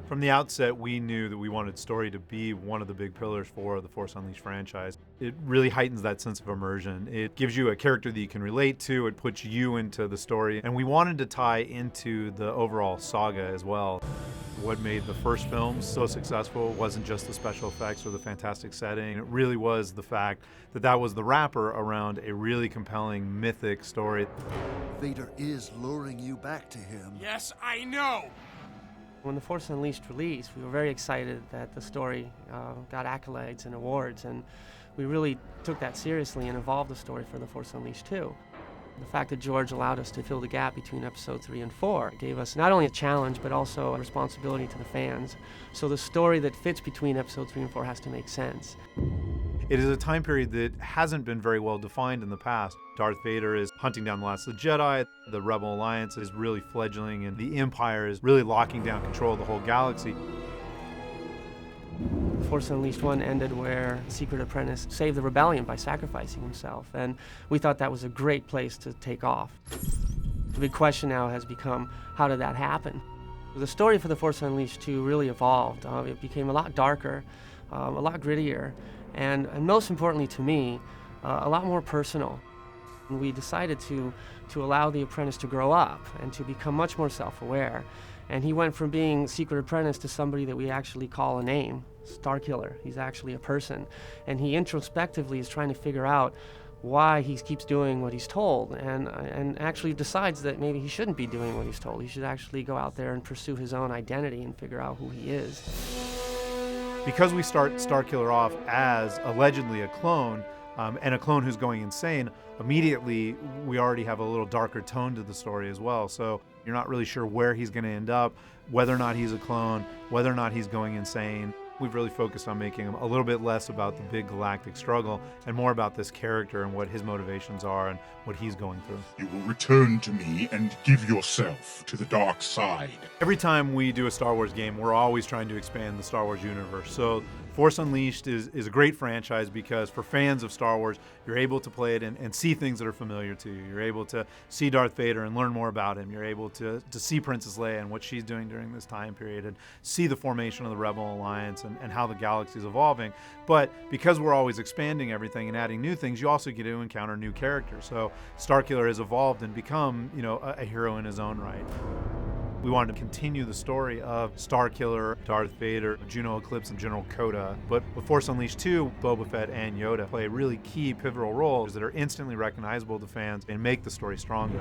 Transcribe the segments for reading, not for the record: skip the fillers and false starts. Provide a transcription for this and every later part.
From the outset, we knew that we wanted story to be one of the big pillars for the Force Unleashed franchise. It really heightens that sense of immersion. It gives you a character that you can relate to, it puts you into the story, and we wanted to tie into the overall saga as well. What made the first films so successful wasn't just the special effects or the fantastic setting. It really was the fact that that was the wrapper around a really compelling, mythic story. Vader is luring you back to him. Yes, I know! When The Force Unleashed released, we were very excited that the story got accolades and awards, and we really took that seriously and evolved the story for The Force Unleashed 2. The fact that George allowed us to fill the gap between Episode 3 and 4 gave us not only a challenge, but also a responsibility to the fans. So the story that fits between Episode 3 and 4 has to make sense. It is a time period that hasn't been very well defined in the past. Darth Vader is hunting down the last of the Jedi, the Rebel Alliance is really fledgling, and the Empire is really locking down control of the whole galaxy. Force Unleashed 1 ended where Secret Apprentice saved the rebellion by sacrificing himself, and we thought that was a great place to take off. The big question now has become, how did that happen? The story for The Force Unleashed 2 really evolved. It became a lot darker, a lot grittier, and most importantly to me, a lot more personal. And we decided to allow the apprentice to grow up and to become much more self-aware. And he went from being Secret Apprentice to somebody that we actually call a name, Starkiller. He's actually a person. And he introspectively is trying to figure out why he keeps doing what he's told, and actually decides that maybe he shouldn't be doing what he's told. He should actually go out there and pursue his own identity and figure out who he is. Because we start Starkiller off as allegedly a clone, and a clone who's going insane, immediately we already have a little darker tone to the story as well. So you're not really sure where he's going to end up, whether or not he's a clone, whether or not he's going insane. We've really focused on making him a little bit less about the big galactic struggle and more about this character and what his motivations are and what he's going through. You will return to me and give yourself to the dark side. Every time we do a Star Wars game, we're always trying to expand the Star Wars universe. So Force Unleashed is a great franchise because for fans of Star Wars, you're able to play it and see things that are familiar to you. You're able to see Darth Vader and learn more about him. You're able to see Princess Leia and what she's doing during this time period and see the formation of the Rebel Alliance and how the galaxy is evolving. But because we're always expanding everything and adding new things, you also get to encounter new characters. So Starkiller has evolved and become, a hero in his own right. We wanted to continue the story of Starkiller, Darth Vader, Juno Eclipse, and General Kota. But with Force Unleashed 2, Boba Fett and Yoda play really key pivotal roles that are instantly recognizable to fans and make the story stronger.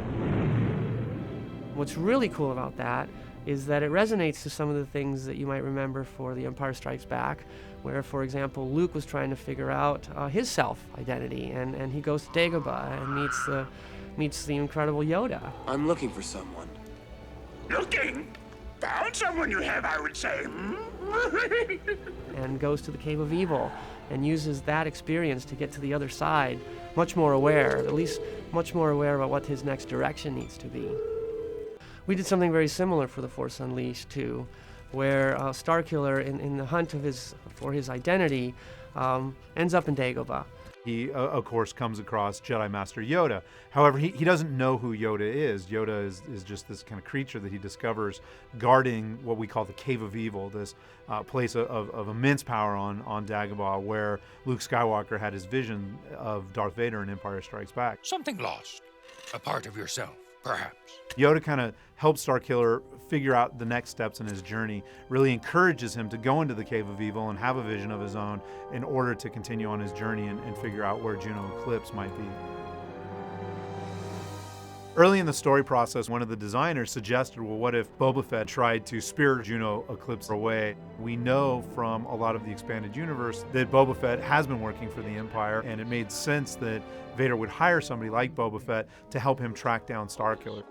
What's really cool about that is that it resonates to some of the things that you might remember for The Empire Strikes Back, where, for example, Luke was trying to figure out his self-identity, and he goes to Dagobah and meets the incredible Yoda. I'm looking for someone. Looking? Found someone you have, I would say. And goes to the Cave of Evil and uses that experience to get to the other side, much more aware, at least much more aware about what his next direction needs to be. We did something very similar for The Force Unleashed 2, where Starkiller, in the hunt for his identity, ends up in Dagobah. He, of course, comes across Jedi Master Yoda. However, he doesn't know who Yoda is. Yoda is just this kind of creature that he discovers guarding what we call the Cave of Evil, this place of immense power on Dagobah, where Luke Skywalker had his vision of Darth Vader in Empire Strikes Back. Something lost. A part of yourself, perhaps. Yoda kind of helps Starkiller figure out the next steps in his journey, really encourages him to go into the Cave of Evil and have a vision of his own in order to continue on his journey and figure out where Juno Eclipse might be. Early in the story process, one of the designers suggested, well, what if Boba Fett tried to spirit Juno Eclipse away? We know from a lot of the expanded universe that Boba Fett has been working for the Empire, and it made sense that Vader would hire somebody like Boba Fett to help him track down Starkiller.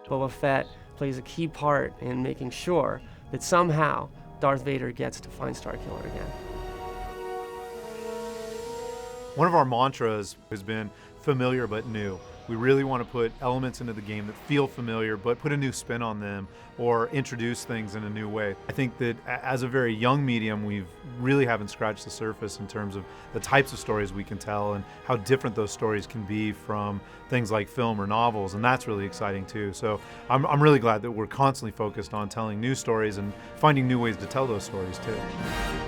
Boba Fett plays a key part in making sure that somehow Darth Vader gets to find Starkiller again. One of our mantras has been familiar but new. We really want to put elements into the game that feel familiar, but put a new spin on them or introduce things in a new way. I think that as a very young medium, we really haven't scratched the surface in terms of the types of stories we can tell and how different those stories can be from things like film or novels, and that's really exciting too. So I'm really glad that we're constantly focused on telling new stories and finding new ways to tell those stories too.